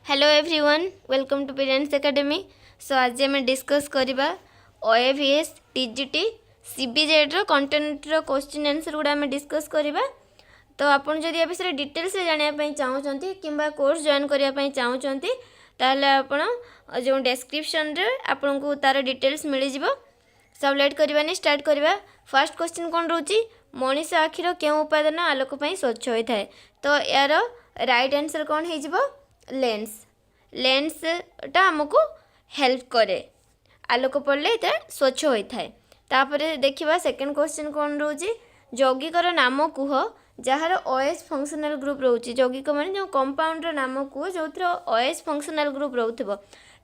Hello everyone welcome to parents academy. So आज आम discuss करवा OAVS TGT CBZ content question answer गुड़ा आम डिस्कस करवा। तो आपन जदि ए विषय डिटेल्स जानापी चाहूँगी कि कोर्स जॉइन करने चाहूँगी ताहले आपण जो डिस्क्रिप्शन रे आपन को तार डिटेल्स मिल जिवो। सब लेट करवानी स्टार्ट करवा। फर्स्ट क्वेश्चन कौन रोची, मनीष आखिर क्यों उपादान आलोक स्वच्छ होता है। तो यार राइट आंसर कौन हो, लेंस। लेंस टा आमको हेल्प करे, आलोक पड़े ये स्वच्छ होता है। तापर देखिए सेकेंड क्वेश्चन कौन रोची, यौगिकर नाम कुह जार OH फंक्शनल ग्रुप रोची। यौगिक मान जो कंपाउंड नाम कुह जो OH फंक्शनल ग्रुप रोथबो।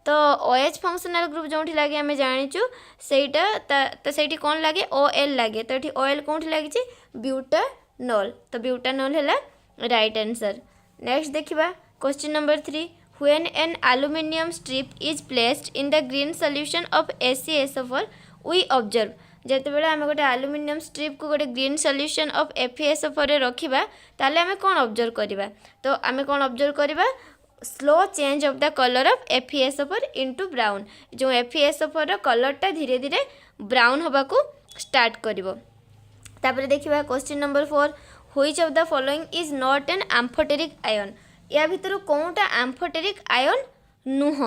तो OH फंक्शनल ग्रुप जो लगे आम जाचु से कौन लगे, OL लगे। तो ये OL कौन लगी, ब्यूटानॉल। तो ब्यूटानॉल है राइट आंसर। नेक्स्ट देखिए question number 3, when an aluminium strip is placed in the green solution of ACSO4 we observe। जितेबाला आम गोटे aluminium strip को गोटे ग्रीन सॉल्यूशन ऑफ FeSO4 रे रखिबा ताले आम कौन ऑब्जर्व करिबा। तो आम कौन ऑब्जर्व करिबा, slow change of the colour of FeSO4 into brown. जो FeSO4 रो कलरटा धीरे धीरे ब्राउन होबा को स्टार्ट करिवो। तापर देखिबा question number 4, which of the following is not N amphoteric ion. या भितर कौनटा एम्फोटेरिक आयन नुह।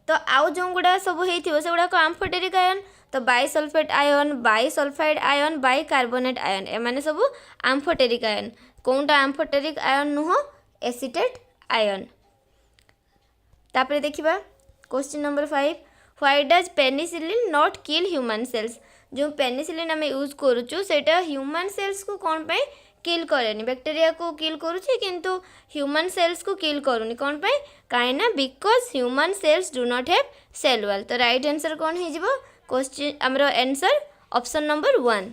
तो आउ जो गुड़ा सब होइथिबो से गुड़ा एम्फोटेरिक आयन। तो bisulphate ion, bisulphide ion, bicarbonate ion एमाने सब एम्फोटेरिक आयन। कौनटा एम्फोटेरिक आयन नुह, एसीटेट आयन। तापर देखिबा question number 5, why does penicillin not kill human cells. जो पेनिसिलिन आम यूज करूचु सेटा ह्यूमन सेल्स को कौन पे किल करेनि, बैक्टीरिया को किल करुच्ची किंतु ह्यूमन सेल्स को किल करूनी। कौन पे, कहीं because human cells do not have cell wall. तो राइट आंसर कौन हो, क्वेश्चन आमर आंसर ऑप्शन नंबर 1।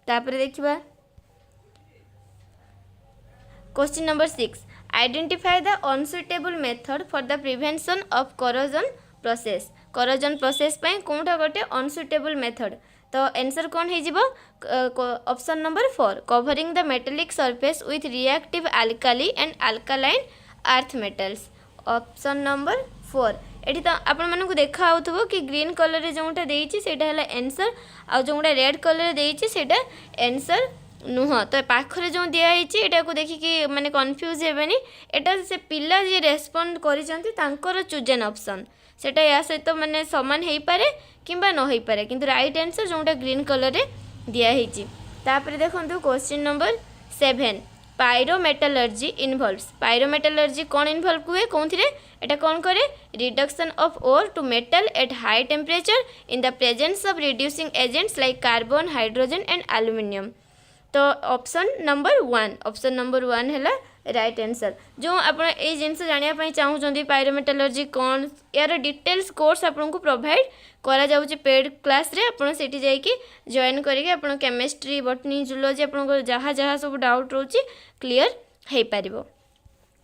तापर देखिबा question number 6, identify the unsuitable method for the prevention of corrosion process. Corrosion process पे कौटा गोटे अनसुइटेबल मेथड। तो आंसर कौन हो, option number 4, covering the metallic surface with reactive alkali and alkaline earth metals. Option number 4। ये तो आपण मानक देखा आउथबो कि ग्रीन कलर रे जोटा देइछि सेटा हला आंसर, आ जोटा रेड कलर रे देइछि सेटा आंसर नुह। तो पाखरे जो दिया होइछि एटा को देखि कि माने कंफ्यूज हेबेनी। एटा से पिला जे रेस्पोंड करिसंती तांकर चूजन ऑप्शन सेटा या सहित माने समान हेई पारे किंबा न हेई पारे, किंतु राइट आंसर जोटा ग्रीन कलर रे दिया होइछि। तापर देखंतु question number 7, pyrometallurgy involves. Pyrometallurgy कौन इन्वॉल्व हुए, कौन थिरे एटा कौन करे, reduction of ore to metal at high temperature in the presence of reducing agents like carbon, hydrogen and aluminium. तो ऑप्शन नंबर 1, ऑप्शन नंबर 1 है राइट आंसर। जो आप जिनस जानापी चाहूँगी पायरोमेटालर्जी कौन, यार डिटेल्स कोर्स आपको प्रोवाइड करा जाउछि पेड क्लास रे। आपन सेठी जाइकी जॉइन करिके आपन केमिस्ट्री, बॉटनी, जूलॉजी आपन जहाँ जहाँ सब डाउट रोची क्लियर हो पारिबो।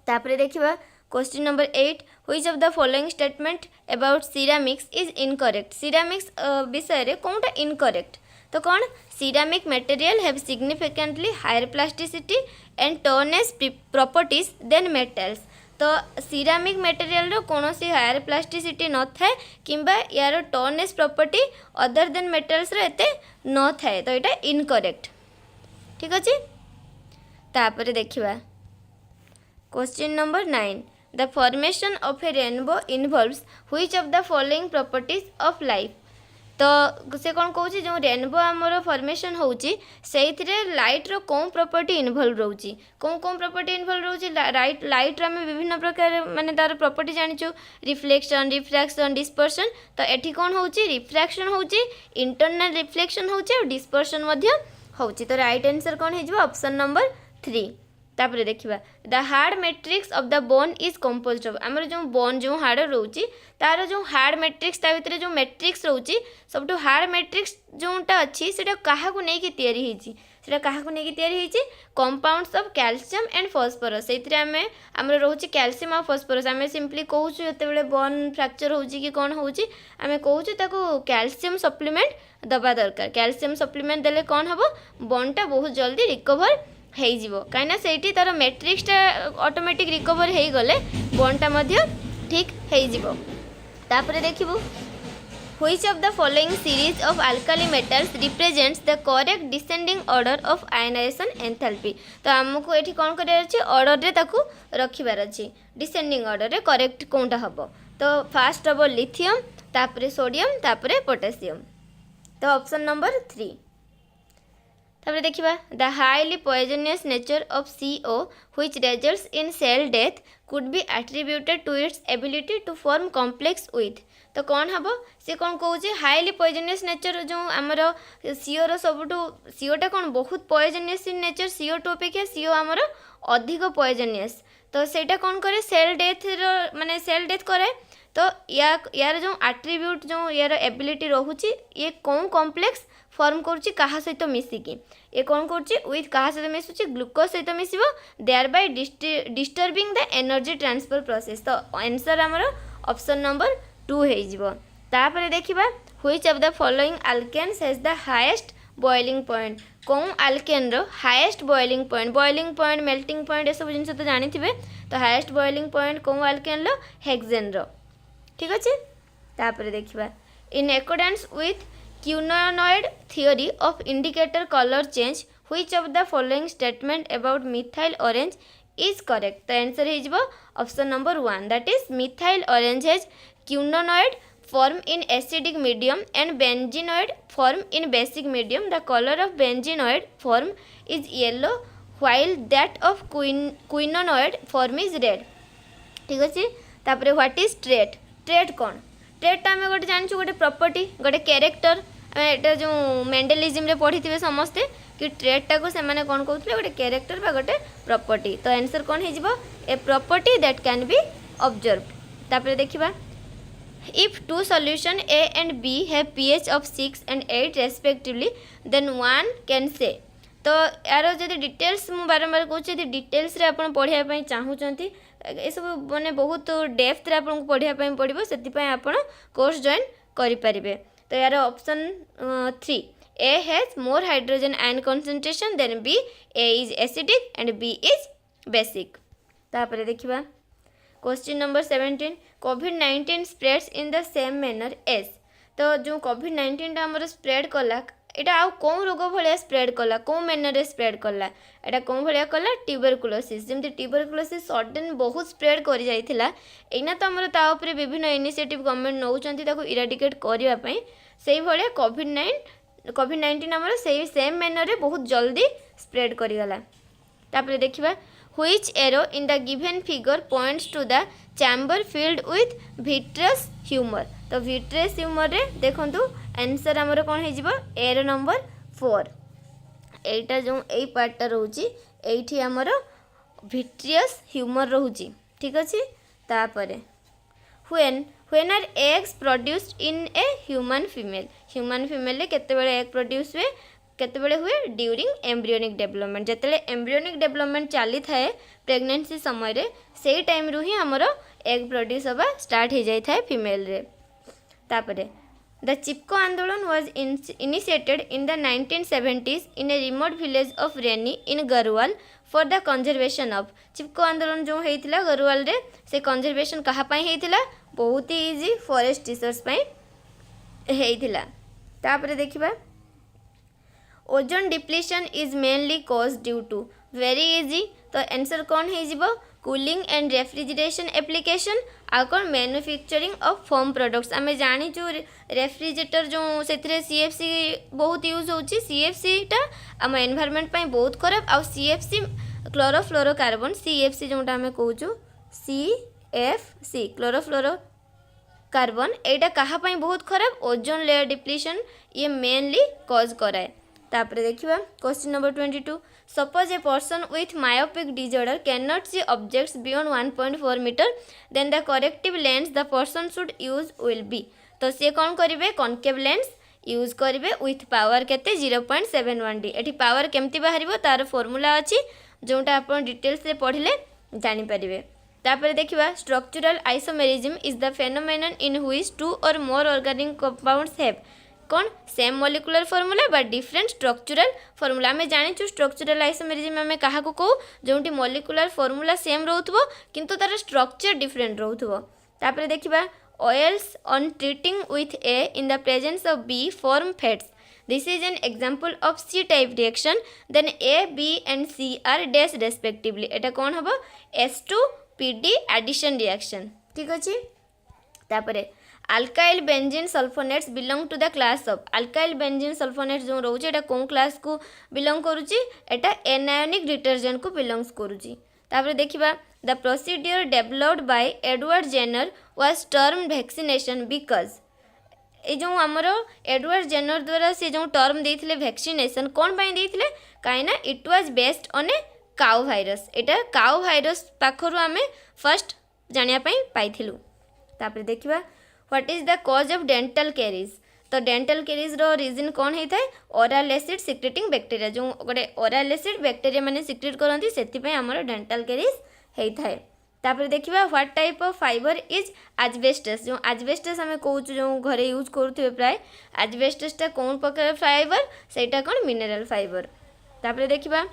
तापर देखिबा question number 8, which of the following statement about ceramics is incorrect. Ceramics विषय रे कोनटा इनकरेक्ट। तो कौन, ceramic material have significantly higher plasticity and toughness properties than metals. तो सिरामिक मटेरियल रो कौन सी हायर प्लास्टिसिटी न थाए किंबा यार toughness property other than metals रो एते न थाए। तो यहाँ इनकरेक्ट, ठीक अच्छे। तापर देखिबा question number 9, the formation of A rainbow involves which of the following properties of life. तो से कौन कहूँ, जो रेनबो आमर फॉर्मेशन होउची सेइथिरे लाइट रो कौन प्रॉपर्टी इन्वॉल्व रोची, कौन कौन प्रॉपर्टी इन्वॉल्व रोची। लाइट रो आम विभिन्न प्रकार माने तार प्रॉपर्टी जानिचु, रिफ्लेक्शन, रिफ्रैक्शन, डिस्पर्शन। तो एठी कौन होउची, रिफ्रैक्शन होउची, इंटरनल रिफ्लेक्शन होउची और डिस्पर्शन मध्य होउची। तो राइट आंसर कौन हो, ऑप्शन नंबर 3। तापर देखिबा the hard matrix of the bone is composed of. आमर जो बोन जो हार्ड रोची तार जो हार्ड मैट्रिक्स ता भितर जो मैट्रिक्स रोची सब हार्ड मैट्रिक्स जोटा अच्छी सेटा काहा को नेकी तयारी हेची, सेटा काहा को नेकी तयारी हेची, compounds of calcium and phosphorus. सेथिरे आमे हमर रोची कैल्शियम और फॉस्फोरस। आमे सिंपली कहूछु जते बेले बोन फ्रैक्चर होची कि कोन होची आमे कहूछु ताको कैल्शियम सप्लीमेंट दबा दरकार। कैल्शियम सप्लीमेंट देले कोन हबो, बोनटा बहुत जल्दी रिकवर कहीं तार मैट्रिक्सटा ऑटोमेटिक रिकवर हो गले बोनटा ठीक है। तापर देखिबू Which of the following series of alkali metals represents the correct descending order of ionization enthalpy? तो आमको ये कौन कर ऑर्डर रे ताकू रखिबार अच्छी डिसेंडिंग ऑर्डर रे करेक्ट कौनटा हम तो फास्ट हम लिथियम तापरे सोडियम तापरे पोटेशियम तो ऑप्शन नंबर 3 तापर देखिबा the highly poisonous nature of CO which results in cell death could be attributed to its ability to form complex with तो कौन हम सी कौन कहे हाईली पॉइजनियस नेचर जो आमर सीओ रबुठू सीओटा कौन बहुत पॉइजनियस इन नेचर CO2 अपेक्षा सीओ आमर अधिक पॉइजनियस तो सेटा कौन करे सेल डेथ माने सेल डेथ करे तो यार जो आट्रिब्यूट जो यार एबिलिटी रोचे ये कौन कॉम्प्लेक्स फॉर्म करुच्ची क्या सहित मिसिकी ये कौन करुच्ची विथ क्या सहित मिसुच्ची ग्लूकोज सहित मिसब there bye disturbing the energy transfer process तो आंसर आमर ऑप्शन नंबर 2 हो तापर देखिबा which of the following alkanes has the highest boiling point कौन अल्केन रो highest boiling point melting point ये सब जिन तो जानी थे तो हाईएस्ट बॉइलिंग पॉइंट कौन अल्केन रो हेक्सेन रो ठीक अच्छे तापर देखिबा in accordance with क्यूनोनॉइड theory of indicator colour change which of the following statement about methyl orange is correct तो आंसर हो option number 1 that is methyl orange has quinonoid form in acidic medium and benzenoid form in basic medium. The color of benzenoid form is yellow while that of quinonoid form is red. ठीक अच्छे तापर what is trait trait कौन trait आम गोटे जानूँ गोटे property गोटे character एटा जो मेंडेलिज्म रे पढ़ी थे समस्ते कि ट्रेटा को से कौन कहते गोटे कैरेक्टर बा गोटे प्रॉपर्टी तो आंसर कौन हो a property that can be observe तापर देखिबा If two solution A and B have pH of 6 and 8 respectively, then one can say तो यार जब डिटेल्स मु बारंबार कहूँ डिटेल्स रे आपण पढ़ाई चाहूँगी ये सब मैंने बहुत डेप्थ रे आपको पढ़ाई पड़ो से आपण कोर्स जॉइन करें तो यार option 3 A has more hydrogen ion concentration than B. A is acidic and B is basic. तापर देखिबा क्वेश्चन नंबर 17 कोविड-19 spreads in the same manner as तो जो कोविड-19 आमर स्प्रेड कला एटा आउ कौन रोग भाया स्प्रेड कला कौ मैनर स्प्रेड कला एटा कौन भाया कला ट्यूबरकुलोसिस जमी ट्यूबरकुलोसिस सडन बहुत स्प्रेड कर जाइथिला एना तो आमर ता ऊपर विभिन्न इनिशिएटिव गवर्नमेंट नौचंती ताको इराडिकेट करिया पई सेही भलिया कोविड-19 आमर सेही सेम मैनर रे बहुत जल्दी स्प्रेड करि गला तापर देखिबा Which arrow in the given figure points to the chamber filled with vitreous humor तो vitreous humor रे देखंतु आंसर हमर कोन हे जिवो एरो नंबर 4 एटा जो एई पार्टटा रहउची एठी हमर vitreous humor रहउची ठीक अछि तापरे when are eggs produced in a human female रे केते बेले एग प्रोड्यूस हुए केतेबेले हुए ड्यूरिंग एम्ब्रियोनिक डेवलपमेंट जेतेले एम्ब्रियोनिक डेवलपमेंट चली थाए प्रेगनेंसी समय रे सेही टाइम रु ही हमर एग प्रोड्यूस होबा स्टार्ट हो जाई थाए फीमेल रे तापरे the Chipko Andolan was initiated in the 1970s in a remote village of Reni in Garhwal for the conservation of Chipko Andolan जो हेतिला गरवाल रे से कंजर्वेशन कहा पई हेतिला बहुत ही इजी फॉरेस्ट रिसर्च पई हेतिला तापरे देखिबा ozone depletion is mainly cause due to very easy तो आंसर कौन हो कूलिंग एंड रेफ्रिजरेशन एप्लिकेशन आ कौन मैन्युफैक्चरिंग ऑफ फोम प्रोडक्ट्स आम जाचु रेफ्रिजरेटर जो से CFC बहुत यूज होची CFC टा आम एनवायरनमेंट पाई बहुत खराब आ CFC क्लोरोफ्लोरोकार्बन CFC जोटा आम कहूँ CFC क्लोरोफ्लोरोकार्बन एटा कहा पाई बहुत खराब ओजोन लेयर डिप्लीशन ये मेनली कॉज कराए तापर देखिबा question number 22 suppose a person with myopic disorder can not see objects beyond 1.4 metre then the corrective lens the person should use will be तो C कौन करेंगे कनकेव लेंस यूज करेंगे with power केते 0.71D eighty power केमती बाहर तार formula अच्छी जोटा आप डिटेल्स रे पढ़ले जानि परिबे तापर देखिबा structural isomerism is the phenomenon in which two और मोर ऑर्गेनिक कंपाउंड्स हैव कौन same molecular formula but different structural formula आम जाचु स्ट्रक्चरल आइसोमेरिज्म आम क्या कहू जोटी मॉलिक्यूलर फॉर्मूला सेम रोथबो किंतु तार स्ट्रक्चर डिफरेंट रोथबो तापर देखिबा oils on treating with A in the presence of B form fats. This is an example of C type reaction. Then A, B and C are dash respectively. एटा कौन हबो S2PD addition reaction. ठीक अछि. तापरे alkyl benzene sulfonates belong to the class of alkyl benzene sulfonates जो रहउची एटा कोन class को belong करूची एटा anionic detergent को belongs करूची. तापर देखिबा the procedure developed by Edward Jenner was termed vaccination because ए जो हमरो एडवर्ड जेनर द्वारा से जो टर्म देथिले वैक्सीनेशन कोन पई देथिले काइना it was based on a cow virus एटा काउ वायरस पाखरु हमें फर्स्ट जानिया पई पाइथिलु. तापर देखिबा what is the cause of dental caries. तो डेंटल कैरीज रो रीजन कोन हेथाय ओरल एसिड सिक्रेटिंग बैक्टीरिया जो गोटे ओरल एसिड बैक्टीरिया माने सिक्रेट करंती सेति पई हमरो डेंटल कैरीज हेथाय. तापर देखिबा what type of fibre is asbestos. जो एस्बेस्टस हमें कहूँ जो घरे यूज करूथे प्राय एस्बेस्टस टा कौन प्रकार फाइबर सेटा कौन मिनरल फाइबर. तापर देखिबा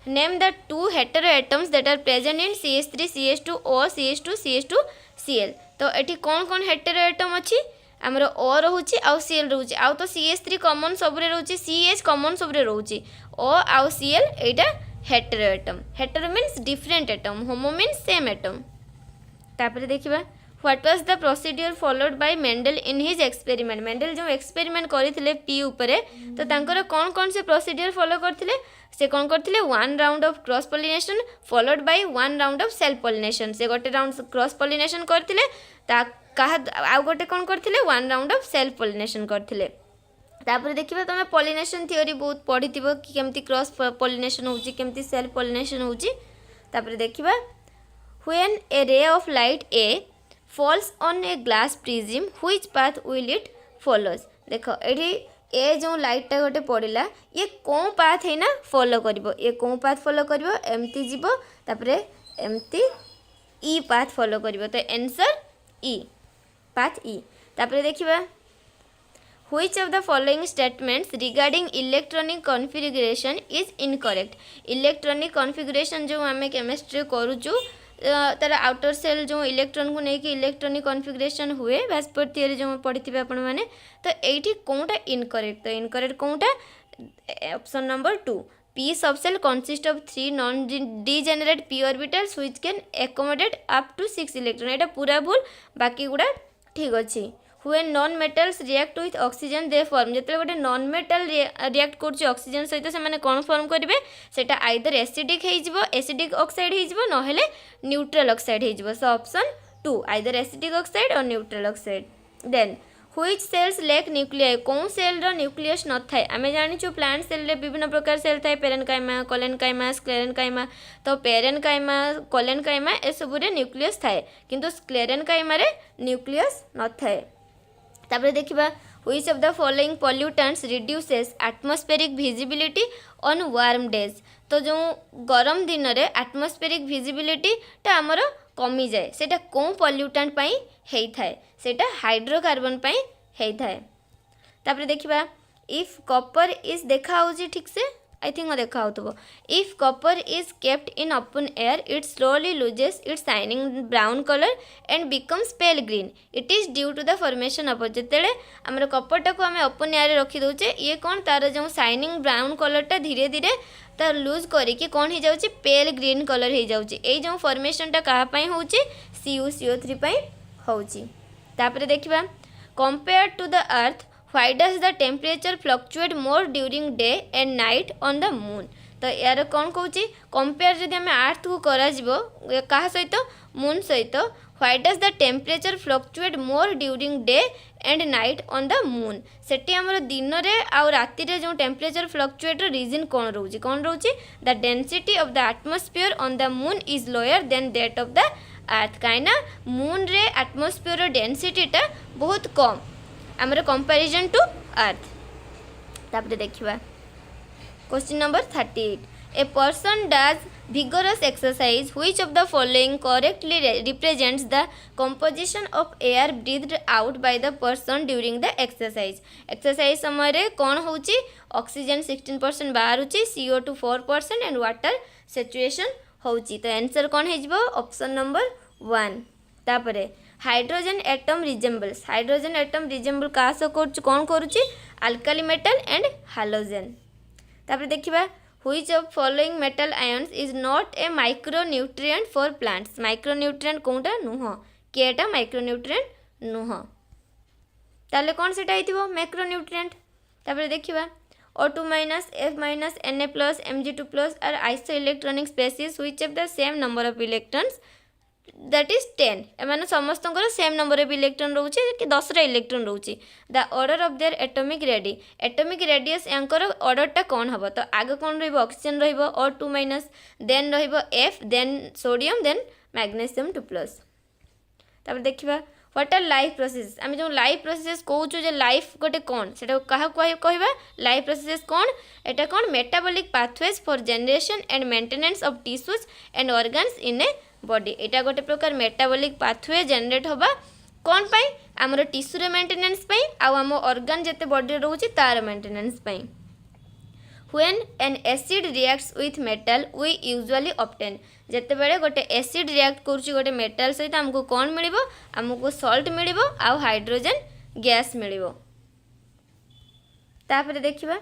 name the two hetero atoms that are present in CH3 CH2O CH2 CH2 Cl. तो एठी कौन कौन हेटेरो एटम अछि हमर O रहउची आ Cl रहउची आ तो CH3 कॉमन सबरे रहउची CH कॉमन सबरे रहउची O आ Cl एटा hetero atom. Hetero means different atom, होमो मीन्स सेम एटम. तापर देखिबा what was the procedure followed by Mendel in his experiment. Mendel जो एक्सपेरिमेंट करथिले P ऊपरे तो तांकर कोन कोन से प्रोसीड्यूर फॉलो करथिले से कोन करथिले 1 round of cross pollination followed by 1 round of self pollination. से गोटे राउंड क्रॉस पॉलिनेशन करथिले ता कहा आ गोटे कोन करथिले 1 राउंड ऑफ सेल्फ पॉलिनेशन करथिले. तापर देखिबा तमे पॉलिनेशन थ्योरी बहुत पढ़िथिबो कि केमती क्रॉस पॉलिनेशन होउची केमती सेल्फ पॉलिनेशन होउची. तापर देखिबा when a ray of light A falls on a glass prism which path will it follows. देखो एठी ए जो लाइट टा गोटे पड़िला ये कोन पाथ है ना फॉलो करिवो ये कोन पाथ फॉलो करिवो एमती जीवो तापर एमती ई पाथ फॉलो करिवो. तो आंसर ई पाथ ई. तापर देखिबा which of the following statements regarding electronic configuration is incorrect. Electronic configuration जो आम केमिस्ट्री करूचु तार आउटर सेल जो इलेक्ट्रॉन को लेकिन इलेक्ट्रॉनिक कॉन्फ़िगरेशन हुए वैस्पर थ्योरी जो पढ़ी आपण मैंने तो ये कौनटा इनकरेक्ट. तो इनकरेक्ट कौनटा option number 2 p subshell consists of 3 non degenerate p orbitals which can accommodate up to 6 electron. एटा पूरा भूल बाकी गुड़ा ठीक अच्छी. when non metals react with oxygen they form. जेतले गोटे non metal react करछि ऑक्सीजन सहित से माने कोन फॉर्म करिवे सेटा आइदर एसिडिक हे जिवो एसिडिक ऑक्साइड हे जिवो न हेले न्यूट्रल ऑक्साइड हे जिवो. So option 2 either acidic oxide or neutral oxide. Then which cells lack nuclei. कौन सेल रो न्यूक्लियस न थाए आमे जानिछु प्लांट सेल रे विभिन्न प्रकार सेल थाए पेरेनकाइमा कोलेनकाइमा स्क्लेरेनकाइमा. तो पेरेनकाइमा कोलेनकाइमा ए सब रे न्यूक्लियस थाए किंतु स्क्लेरेनकाइमा रे न्यूक्लियस न थाए. तापर देखिबा which of the following pollutants reduces atmospheric visibility on warm days. तो जो गरम दिन रे atmospheric visibility टा हमर कमी जाए सेटा कोन पॉल्यूटेंट पई हेई थाए सेटा हाइड्रोकार्बन पई हेई थाए. तापर देखिबा if copper is देखा होची ठीक से I think देखा होतबो. if copper is kept in open air it slowly loses its shining brown color and becomes pale green. it is due to the formation of जेतेले हमर कपर टाको हमें ओपन एयर रे रखी दोचे ये कोन तार जो शाइनिंग ब्राउन कलर टा धीरे धीरे तार लूज करिके कोन हो जाउची पेल ग्रीन कलर हो जाउची. ए जो फॉर्मेशन टा कहा पई होउची CuCO3 पई होउची. तापर देखिबा compare to the earth why does the temperature fluctuate more during day and night on the moon. तो यार कौन कहूँ कंपेयर जदि आम अर्थ को करा क्या सहित मून सहित why does the temperature fluctuate more during day and night on the moon. सेठी हमर दिन रे आ राति रे जो टेम्परेचर फ्लक्चुएट रीजन कौन रोचे the density of the atmosphere on the moon is lower than that of the earth. कहीं moon रे एटमॉस्फेयर डेंसिटीटा बहुत कम आमर कंपैरिजन टू अर्थ. तापर देखिबा question number 38 a person does vigorous exercise which of the following correctly represents the composition of air breathed out by the person during the exercise. exercise समय रे कौन होची oxygen 16% बाहर होची CO2 4% एंड वाटर सैचुरेशन होची. तो answer कौन है जिवो ऑप्शन नंबर वन। तापर hydrogen atom resembles, hydrogen atom resemble क्या कौन करुच्ची अल्काली मेटल एंड हालोजेन। तापर देखिबा which of following metal ions is not a micronutrient for plants, micronutrient कोनटा नुह केटा माइक्रोन्यूट्रिएंट नुह ताले कौन सेटा हिथिबो मैक्रोन्यूट्रिएंट। तापर देखिबा O2 minus F minus Na plus Mg2 plus are isoelectronic species which have the same number of electrons that is 10। एमाने समस्तंकर सेम नंबर ऑफ इलेक्ट्रॉन रोचे कि 10 रा इलेक्ट्रॉन रोचे। The order of their atomic radius यांकर ऑर्डरटा कौन हम तो आगे कौन रहिबो ऑक्सीजन रहिबो O2 माइनस देन रहिबो F then sodium then magnesium 2 plus. तापर देखिबा व्हाट आर लाइफ प्रोसेस, आम जो लाइफ प्रोसेस कहूँ जे लाइफ गोटे कौन से कहवा लाइफ प्रोसेस कौन एटा कौन metabolic pathways for generation and maintenance of tissues and organs in a body. एटा गोटे प्रकार मेटाबॉलिक पाथवे जनरेट होबा कौन पाई आमर टिश्यूर मेंटेनेंस पाई आम ऑर्गन जेते बॉडी रोचे तार maintenance pi. When an acid reacts with metal we usually obtain, जेते बेले गोटे एसिड रिएक्ट करुच्ची गोटे मेटल सहित आमको कौन मिलिबो आमको सॉल्ट मिलिबो आउ हाइड्रोजन गैस मिलिबो। तापर देखिबा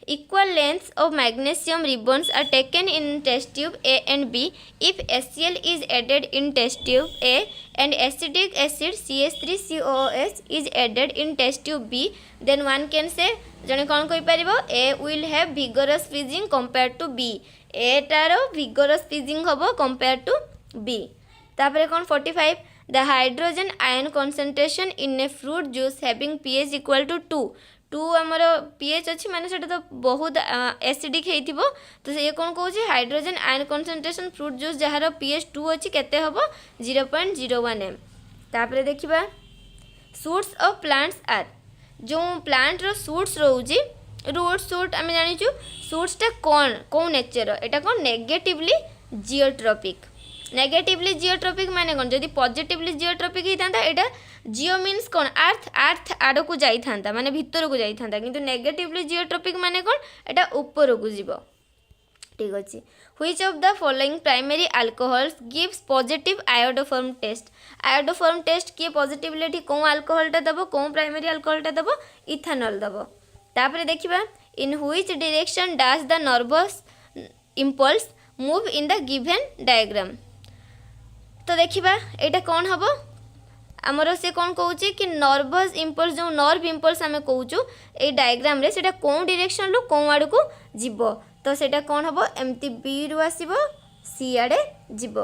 equal lengths of magnesium ribbons are taken in test tube A and B if HCl is added in test tube A and acetic acid CH3COOH is added in test tube B then one can say जने कौन कहि परिबो A will have vigorous fizzing compared to B, A टारो vigorous fizzing होबो compared to B। तापर कौन 45 the hydrogen ion concentration in a fruit juice having pH equal to 2 आमर pH अच्छी माने सेटा तो बहुत एसिडिक हेइथिबो तो से कौन कहूँ hydrogen ion concentration fruit juice jar pH 2 अच्छी केते हबो 0.01 m। तापर देखिबा सूट्स ऑफ प्लांट्स आर जो प्लांट रो सूट्स रोची रूट सूट आम जानिचु सूट्सटा कौन नेचर एटा कौन नेगेटिवली जियोट्रोपिक। नेगेटिवली जियोट्रोपिक माने कौन जदि पॉजिटिवली जियोट्रोपिक होता एटा जियो मीन्स कौन अर्थ आड़ को जाइथा माने भितर को जाइथा किंतु नेगेटिवली जियोट्रोपिक माने कौन एटा ऊपर को जीव। ठीक अच्छे which of the following primary alcohols gives positive iodoform test. Iodoform test किए पॉजिटिवली कौन अल्कोहलटा दबो कौन प्राइमरी अल्कोहलटा दबो इथानॉल दबो। तापर देखिबा in which direction does the nervous impulse move in the given diagram. तो देखिबा एटा कौन हबो आमर से कौन कहूँ कि नर्वस इम्पल्स जो नर्व इम्पल्स आम कहूँ ये डायग्राम रे सेटा कौन डायरेक्शन रू कौन आड़ को जीव तो सेटा कौन हम एमती बी रु आसीबो सी आड़े जीव।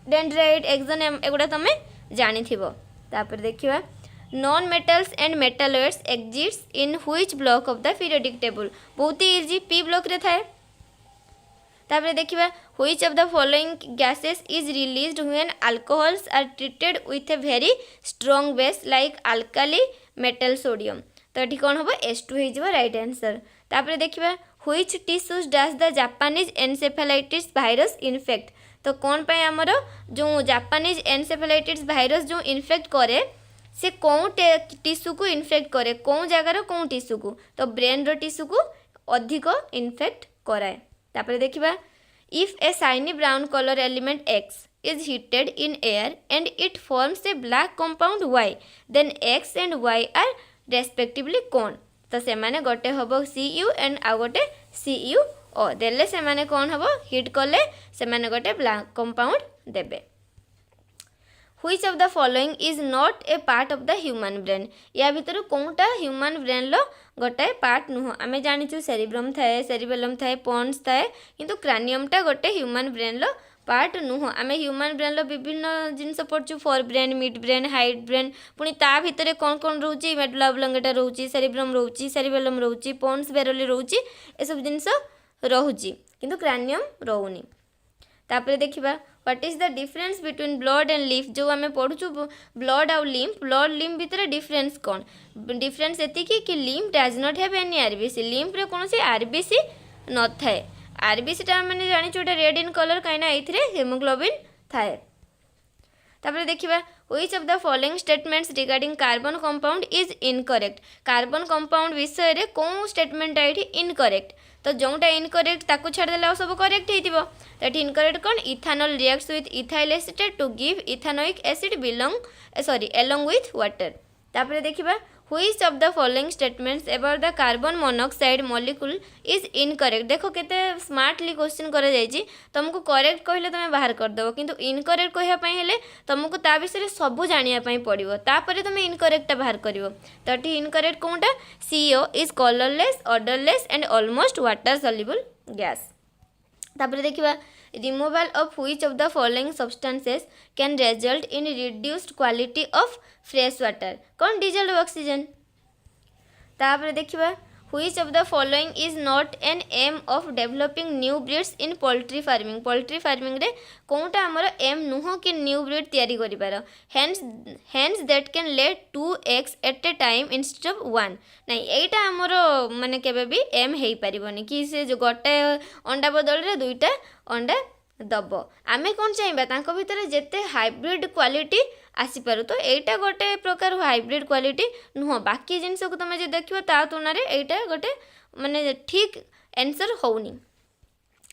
डेंड्राइट एक्सन एगुड़ा तुम जानी थिबो। तापर देखिबा non metals and metalloids exist in which block of the periodic table. बहुत ही इजी पी ब्लॉक रे थाए। तापर देखिबा which of the following gases is released when alcohols are treated with a very strong base like alkali metal sodium तो ये कौन हम H2 हो राइट आंसर। तापर देखिबा which tissues does the Japanese encephalitis virus infect तो कौन पे आमर जो जापानीज एनसेफेलाइटिस भाइरस जो इन्फेक्ट करे से कौन टिश्यू को इन्फेक्ट करे कौन जगार कौन टिश्यू को तो ब्रेन रो टिश्यू को अधिक इन्फेक्ट कराए। तापर देखिबा if A shiny brown colour element X is heated in air and it forms a black compound Y then X and Y are respectively कौन तो से माने गोटे हम Cu एंड आ गोटे CuO देले से माने कौन हम हिट कले से माने गोटे ब्लैक कंपाउंड देबे। Which of the following is not A part of the human brain या भीतर कौनटा ह्यूमन ब्रेन लो गोटे पार्ट नुह आमे जानिचु सेरिब्रम थाए सेरिबेलम थाए पॉन्स थाए किंतु क्रानियमटा गोटे ह्यूमन ब्रेन लो पार्ट नुह आमे ह्यूमन ब्रेन लो विभिन्न जिनस पढ़छु fore brain mid brain hind brain पुणी ता भितर कौन कौन रोची मेडुला ऑब्लंगेटा रोची सेरिब्रम रोची सेरिबेलम रोची पॉन्स बेरोली रोची ए सब जिनस रोची किंतु क्रानियम रोउनी। तापर देखिबा what is the difference between blood and lymph जो आम पढ़ुचु ब्लड आउ लिम्फ भितर डिफरेंस कौन डिफरेंस एतिकी कि lymph does not have any RBC lymph रे कौन से आरबीसी न थाए आरबीसीटा मैंने जानिचु रेड इन कलर कहीं ये हिमोग्लोबिन थाए। तापर देखिबा which of the following statements regarding carbon compound is incorrect carbon compound विषय रे कौन स्टेटमेंट ये इनकरेक्ट तो जोटा इनकरेक्ट ताकू छाड़देले सब करेक्ट हो तो ये इनकरेक्ट कौन ethanal reacts with ethyl acetate to give ethanoic acid along with water. तापर देखिबा which of the following statements about the carbon monoxide molecule is incorrect. देखो केते स्मार्टली क्वेश्चन करा जायछि तुमको करेक्ट कहले तुम बाहर कर देबो किंतु इनकरेक्ट कहया पई हेले तुमको ता विषय सब जानिया पई पड़िबो तापर तुम इनकरेक्ट बाहर करिवो। तो एठी इनकरेक्ट कोनटा CO is colourless odourless and almost water soluble gas. तापर देखिबा removal of which of the following substances can result in reduced quality of fresh water कौन डिजल्ड ऑक्सीजन। तापर देखिबा which of the following is not an aim of developing new breeds in poultry farming रे कोनटा हमर M नुह कि new breed तैयारी करि पार hence that can lay 2 eggs at a time instead of 1 नहीं एटा हमर माने केबे भी एम हेई परिबोनी कि से जो गोटे अंडा बदल रे दुईटा अंडा दब आमे कौन चाहिए तांको भितर जेते हाइब्रिड क्वालिटी आसीपार तो एटा गोटे प्रकार हाइब्रिड क्वालिटी नुह बाकी जिनस को तुम जो देखो ता तुलना एटा गोटे माने ठीक आंसर होनी।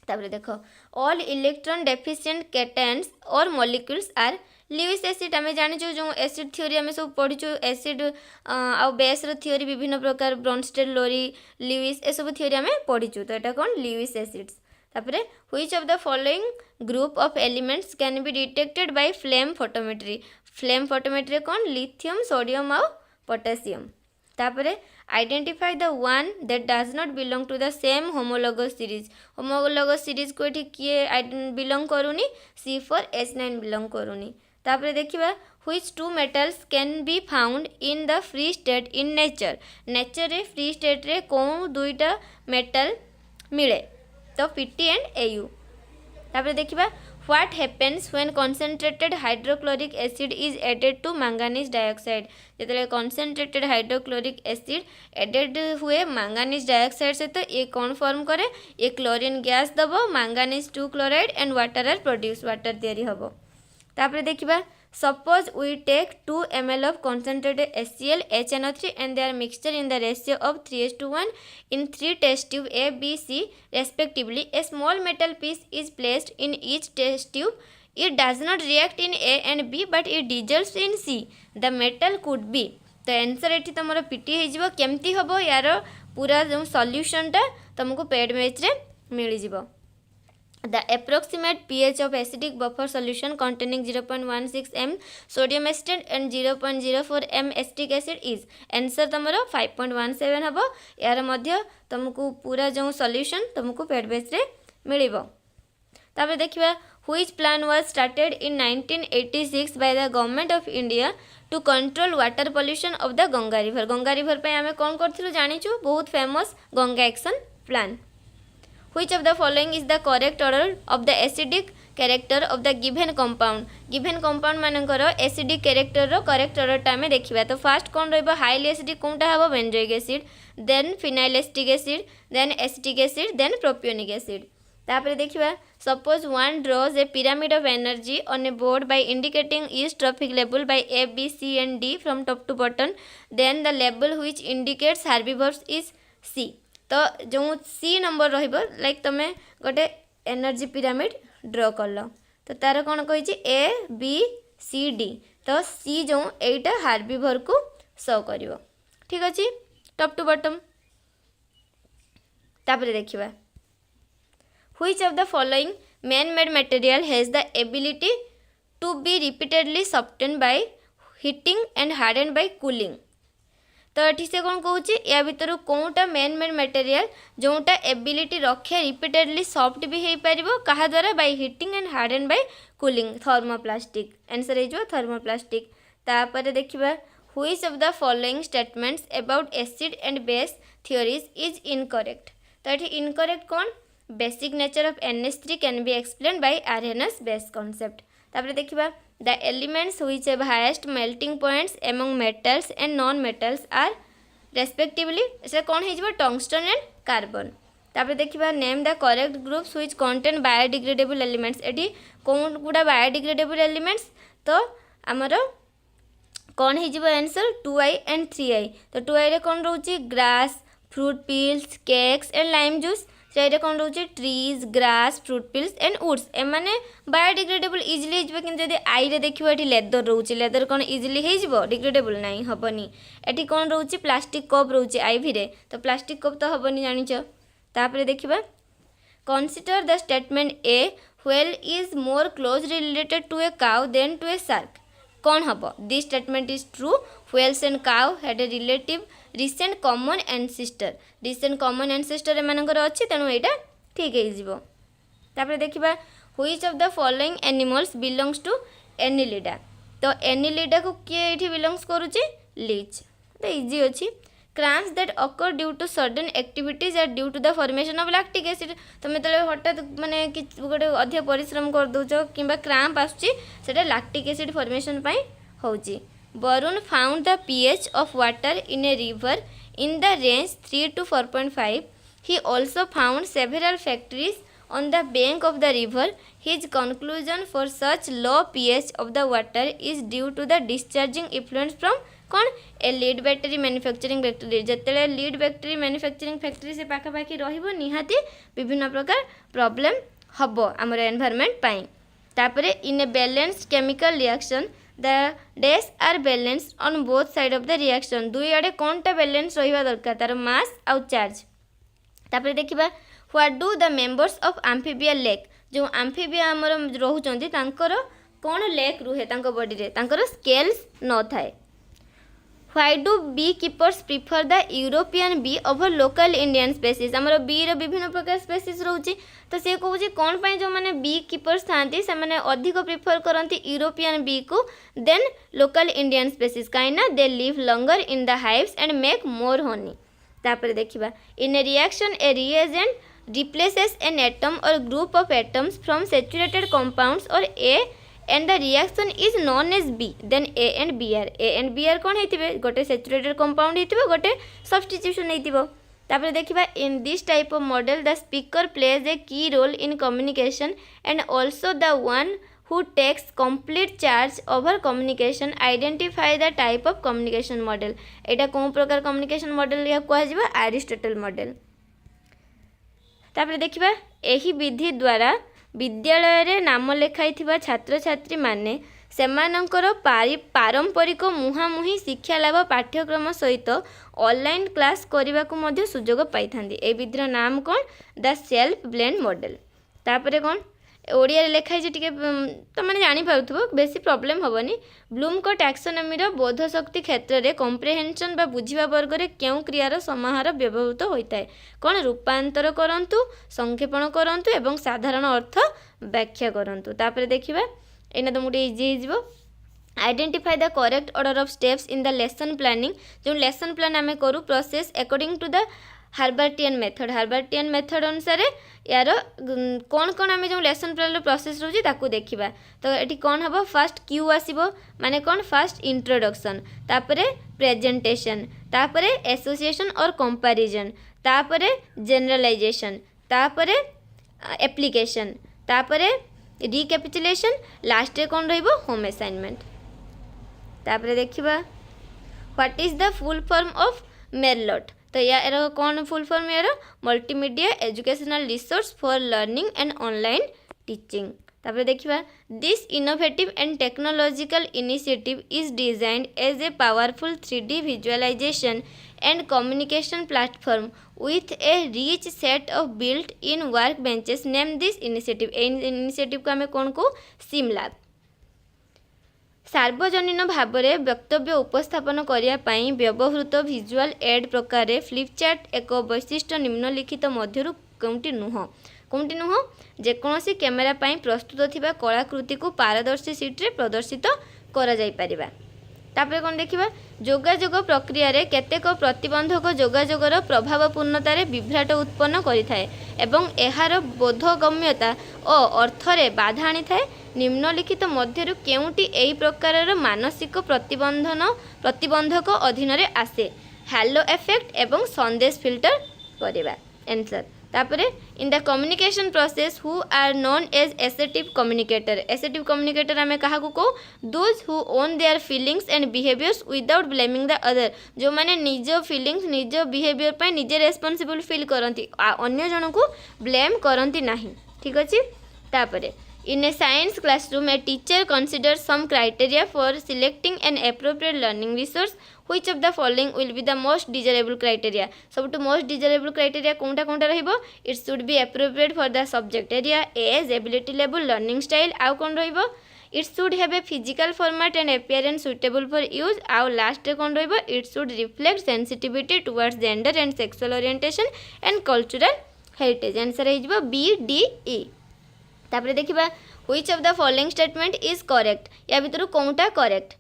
तापर देखो ऑल इलेक्ट्रॉन डेफिशिएंट कैटायंस और मॉलिक्यूल्स आर ल्यूइस एसिड आम जाचु जो एसिड थ्योरी आम सब पढ़ीचु एसिड आ बेस थ्योरी विभिन्न प्रकार ब्रॉन्स्टेड लोरी ल्यूइस ए सब थ्योरी आम पढ़ीचु तो यहाँ कौन ल्यूइस एसिड्स। तापर which of the following group of elements can be detected by flame photometry कौन लिथियम सोडियम और पोटेशियम। तापर identify the one that does not belong to the same homologous series को ये किए बिलोंग करूनी C4H9 बिलोंग करूनी। तापर देखिबा which two metals can be found in the free state in nature रे फ्री स्टेट रे कौन दुईटा मेटल मिले तो PT एंड AU। तापर देखिबा what happens when concentrated hydrochloric acid is added to manganese dioxide जेतले कंसंट्रेटेड हाइड्रोक्लोरिक एसिड एडेड हुए मैंगानीज डाइऑक्साइड से तो ये कौन फॉर्म करे ये क्लोरीन गैस दबो manganese 2 chloride and water are produce water तैयारी हबो। तापर देखिबा suppose we take 2 ml of concentrated HCl HNO3 and their mixture in the ratio of 3:1 in 3 test tube A, B, C respectively. A small metal piece is placed in each test tube. It does not react in A and B but it dissolves in C. The metal could be तो answer ये तुम PT हो केमती हम यार पूरा जो सॉल्यूशनटा तुमको पेड मैच रे मिल जिवो। The approximate pH of acidic buffer solution containing 0.16 m sodium acetate and 0.04 m acetic acid is answer तुमरो 5.17 हम यार मध्य तुमको पूरा जो सॉल्यूशन तुमको पेड बेस रे मिलिबो। तापर देखिबा which plan was started in 1986 by the government of India to control water pollution of the Ganga river पे आमे कौन करथिलु जानिछु बहुत famous Ganga action plan. Which of the following is the correct order of the acidic character of the given compound मानकर acidic character रो correct order टा में देखिबा तो first कौन रहबो हाईली एसिडिक कोनटा हबो benzoic acid then phenyl acetic acid then acetic acid then propionic acid. तापर देखिबा suppose one draws a pyramid of energy on a board by indicating each trophic level by A, B, C and D from top to bottom then the level which indicates herbivores is C। तो जो C number रहिबो like तमे गोटे energy pyramid draw करल तो तार कौन कही A, B, C, D तो C जो एटा हार्बिवर को शो करिवो ठीक अछि टॉप टू बॉटम। तापर देखिबा which of the following man-made material has the ability to be repeatedly softened by heating and hardened by cooling। तो ये से कौन कौच या भितर कौटा मेन मेड मटेरियल जोटा एबिलिटी रखे रिपीटेडली सॉफ्ट भी हो पार क्या द्वारा by heating and harden by cooling thermoplastic answer हो थर्मोप्लास्टिक। तापर देखिबा which of the following statements about acid and base theories is incorrect. तो ये इनकरेक्ट कौन basic nature of NH3 can be explain by Arrhenius base concept. तापर देखिबा the elements which have highest melting points among metals and non metals are respectively से कौन हो tungsten and carbon. तापर देखिबा name the correct groups which contain biodegradable elements eighty कौन गुड़ा biodegradable elements तो आमर कौन हो आंसर 2I एंड 3I। तो 2I रे कौन रोची grass fruit peels cakes and lime juice से कौन रोचे trees grass fruit peels and woods एमाने बायोडिग्रेडेबल इजिली हो कि जब आई रे देखिए ये लेदर रोचे लेदर कौन इजिली हो डिग्रेडेबल ना हेनी एटी कौन रोचे प्लास्टिक कप रोचे आईवी रे तो प्लास्टिक कप तो हेनी जानिच तापर देखिबा consider the statement a whale is more closely related to a cow than to a shark कौन हम this statement is true whales and cow had a relative recent common ancestor recent common ancestor एमानकर अच्छी तेणु यहाँ ठीक हो तापर देखिबा which of the following animals belongs to annelida तो एनिलिडा को किए ये बिलोंग्स करुचे लीच तो इजी अच्छी cramps that occur due to sudden activities are due to the formation of lactic acid तुम तो हठात माने कि गोटे अधिक परिश्रम कर दौच कि क्राम्प आसटा लैक्टिक एसिड फॉर्मेशन होची Barun found the pH of water in a river in the range 3 to 4.5. He also found several factories on the bank of the river. His conclusion for such low pH of the water is due to the discharging effluents from कौन a lead battery manufacturing factory जिते lead battery manufacturing factory से पाखापाखि निहाती विभिन्न प्रकार problem हम आमर environment पाई तापरे in a balanced chemical reaction the dash are balanced on both side of the reaction दुई आड़े कौनटा बैलेंस रहा दरकार तार मास आउ चार्ज तापरे देखिबा what do the members of amphibia lake जो एम्फीबिया आमर रोचंती तांकर कौन लेक रुहे तांको बॉडी रे तांकर स्केल्स न थाए Why do beekeepers prefer the European bee over local Indian species? आमर बी विभिन्न प्रकार स्पेसीज रोचे तो सी कहूँ कौन पाई जो मैंने बी कीपर्स था से अधिक प्रिफर करती यूरोपियन बी को देन लोकल इंडियन स्पेसीज कहीं they live longer in the hives and make more honey तापर देखिबा in a reaction a reagent replaces an atom or group of atoms from saturated compounds or a and the reaction is known as B then A and BR कौन होइतिबे गोटे saturated compound होइतिबे गोटे substitution होइतिबो तापर देखिबा in this type of model the speaker plays a key role in communication and also the one who takes complete charge over communication identify the type of communication model एटा कोन प्रकार communication model या कहै जिबा Aristotle model तापर देखिबा एही विधि द्वारा विद्यालय रे नाम लेखाई छात्र छात्री माने सेमानंकर पारंपरिक मुहांमुही शिक्षा लाभ पाठ्यक्रम सहित ऑनलाइन क्लास करने को मध्य सुजोग पाई ए विधिर नाम कौन द सेल्फ ब्लेंड मॉडल तापरे कौन ओडिया लेखाई टिके तो मैंने जानीपार बेसी प्रॉब्लम हेनी ब्लूम को टैक्सोनॉमी बोध शक्ति क्षेत्र में कम्प्रेहेंशन बा बुझिबा वर्ग रे क्यों क्रियार समाहार व्यवहृत होता है कौन रूपांतर करंतु संक्षेपण करंतु एवं साधारण अर्थ व्याख्या करंतु तापर देखिबा एना तो मुटे इजी हिजबो identify the correct order of steps in the lesson planning जो लेसन प्लान आमे करू process according to the Herbartian method अनुसार यार कौन कौन आम जो लेसन प्लान प्रोसेस रोचे ताकू देखिबा तो ये कौन हम फास्ट क्यू आसीबो माने कौन फास्ट इंट्रोडक्शन तापरे प्रेजेंटेशन तापरे एसोसिएशन और कंपैरिजन तापरे जनरलाइजेशन तापरे एप्लीकेशन तापरे रिकैपिचुलेशन लास्ट रे कौन रहिबो होम असाइनमेंट तापरे देखिबा what is the full form of MERLOT तो यार कौन फुल फॉर्म यार multimedia educational resource for learning and online teaching तापर देखिबा this innovative and technological initiative is designed as a powerful 3D visualisation and communication platform with a rich set of built-in workbenches. Name this initiative. Initiative को आम कौन को सिमलैब सार्वजनीन भाव में वक्तव्य उपस्थापन करने व्यवहृत विजुअल एड प्रकार फ्लिपचार्ट एक वैशिष्ट्य निम्नलिखित मध्य कौटी नुह जेकोसी कैमेरा प्रस्तुत थिबा कलाकृति को पारदर्शी सीट्रे प्रदर्शित करा जाई परिबा तापर कौन देखिबा जोगाजोग प्रक्रिया रे केतेक प्रतिबंधक जोगाजोगर प्रभावपूर्णतार विभ्राट उत्पन्न करिथाए एवं एहार बोधगम्यता और अर्थरे बाधा आनी थाए निम्नलिखित मध्यरु केउटी एही प्रकारर मानसिक प्रतिबंधक अधीन रे आसे हैलो इफेक्ट एवं संदेश फिल्टर करिबा आंसर तापरे in the communication process who are known as assertive communicator आम क्या कौ those who own their feelings and behaviours without blaming the other जो मैंने निज फीलिंग्स निज बिहेवियर पर निजे रेस्पॉन्सिबल फील करती अन्य जन को ब्लेम करती नहीं ठीक अच्छे तापरे In a science classroom, a teacher considers some criteria for selecting an appropriate learning resource. Which of the following will be the most desirable criteria? सबटू most desirable criteria कोनटा कोनटा रहिबो? It should be appropriate for the subject area, age, ability level, learning style. आउ कोन रहिबो? It should have a physical format and appearance suitable for use. आउ last रे कोन रहिबो? It should reflect sensitivity towards gender and sexual orientation and cultural heritage. Answer रहिबो B, D, E. तापरे देखिबा which of the following statement is correct या भितर कोनटा correct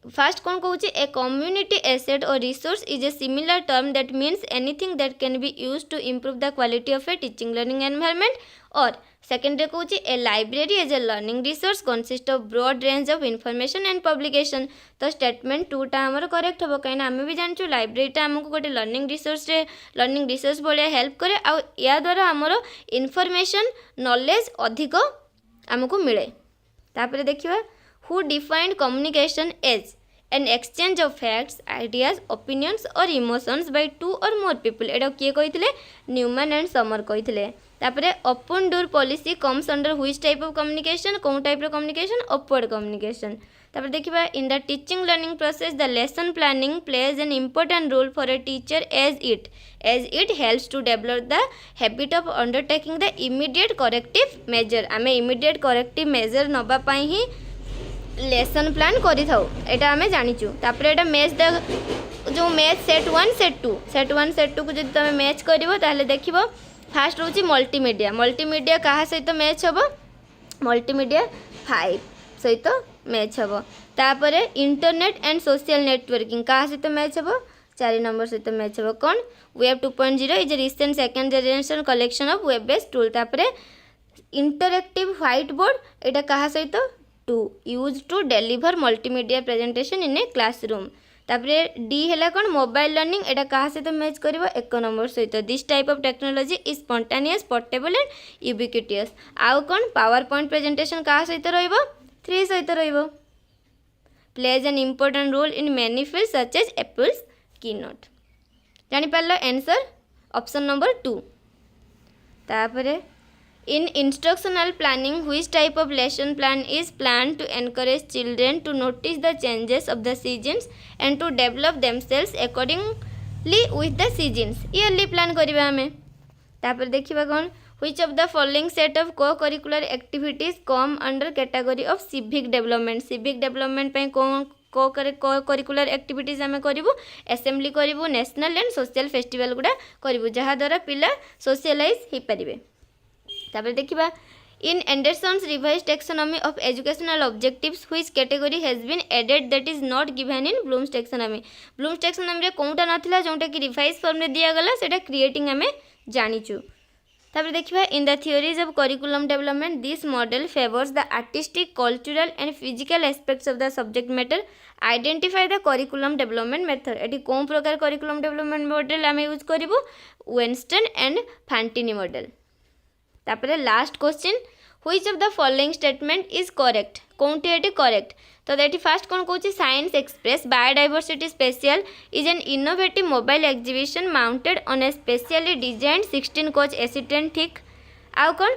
first कौन कहूँ a community asset or resource is a similar term that means anything that can be use to improve the quality of a teaching learning environment or second रे कहूँ a library as a learning resource consist of broad range of information and publication तो statement टूटा आमर correct हम कहीं आम भी जानूँ लाइब्रेरीटा आमको गोटे लर्निंग रिसोर्स भाया हेल्प करे आ या द्वारा आमर इनफॉरमेशन नॉलेज अधिक आमको मिले तापर देखिए who defined communication as an exchange of facts ideas opinions और इमोशंस बाय टू और मोर पीपल एटा किए कही न्यूमैन एंड समर कही तापर open door policy comes under which type of communication कौन टाइप कम्युनिकेशन अपवर्ड कम्युनिकेशन तापर देखिबा in the teaching learning process the lesson planning plays an important role for a teacher as it helps to develop the habit of undertaking the immediate corrective measure आम immediate corrective measure नबा पाई ही lesson plan करी थाउ एटा आमे जानिचु तापर एटा match the जो match set 1 को जब तुम मैच करिवो ताहले देखिबो फास्ट रोची मल्टीमीडिया कहा सहित मैच हम मल्टीमीडिया 5 सहित मैच हम तापर इंटरनेट एंड सोशल नेटवर्किंग कहा सहित मैच हम 4 नंबर सहित मैच हम कौन web 2.0 is recent second generation collection of web based tool तापर इंटरएक्टिव व्हाइट बोर्ड एटा कहा सहित 2 use to deliver multimedia presentation in a classroom तापरे डी है कौन मोबाइल लर्निंग एटा कहा सहित मैच कर 1 नंबर सहित this type of technology is spontaneous portable and ubiquitous आउ कौन पावर पॉइंट प्रेजेंटेशन कहा सहित रहिबो 3 सहित रहिबो plays an important role in many field such as Apple's keynote जानि पारलो आंसर ऑप्शन नंबर 2 तापरे in instructional planning which type of lesson plan is planned to encourage children to notice the changes of the seasons and to develop themselves accordingly with the seasons yearly plan करिबा हमें तापर देखिबा कौन which of the following set of co-curricular activities come under category of civic development पे कौन co-curricular activities आमे करिवु assembly करिवु नेशनल एंड सोशल फेस्टिवल गुडा करिवु जहा द्वारा पिला सोशलाइज ही परिबे तापर देखिबा in Anderson's revise taxonomy of educational objectives which category has been added that is not given in Bloom's taxonomy रे कोनटा नथिला जोंटा कि रिवाइज फॉर्म रे दिया गला सेटा क्रिएटिंग हमें जानिचु तापर देखिबा in the theories of curriculum development this model favours the artistic cultural and physical aspects of the subject matter identify the curriculum development method एटी कोन प्रकार करिकुलम डेवलपमेंट मॉडल आमे यूज करिवो वेनस्टन एंड फैंटिनी मॉडल तापर last question which of the following statement is correct कौनटी एटी correct तो that first कौन कहूँ Science Express Biodiversity Special is an innovative mobile exhibition mounted on A specially designed 16 coach assistant ठीक आउ कौन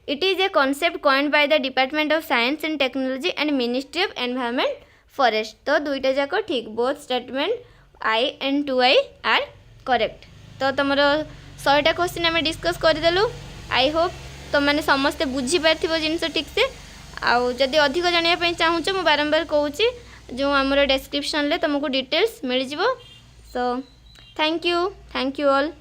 it is a concept coined by the department of science and technology and ministry of environment forest तो दुईटा जाक ठीक both statement I and 2I are correct तो तुम 100टा क्वेश्चन आम डिस्कस करदेलु आई होप तुम मैंने समस्ते बुझीपार जिनस ठीक से आउ जदि अधिक जानापी चाहूच मु बारंबार कहूँ जो आमर डेस्क्रिप्शन तुमको डिटेल्स मिल जाव सो थैंक यू ऑल।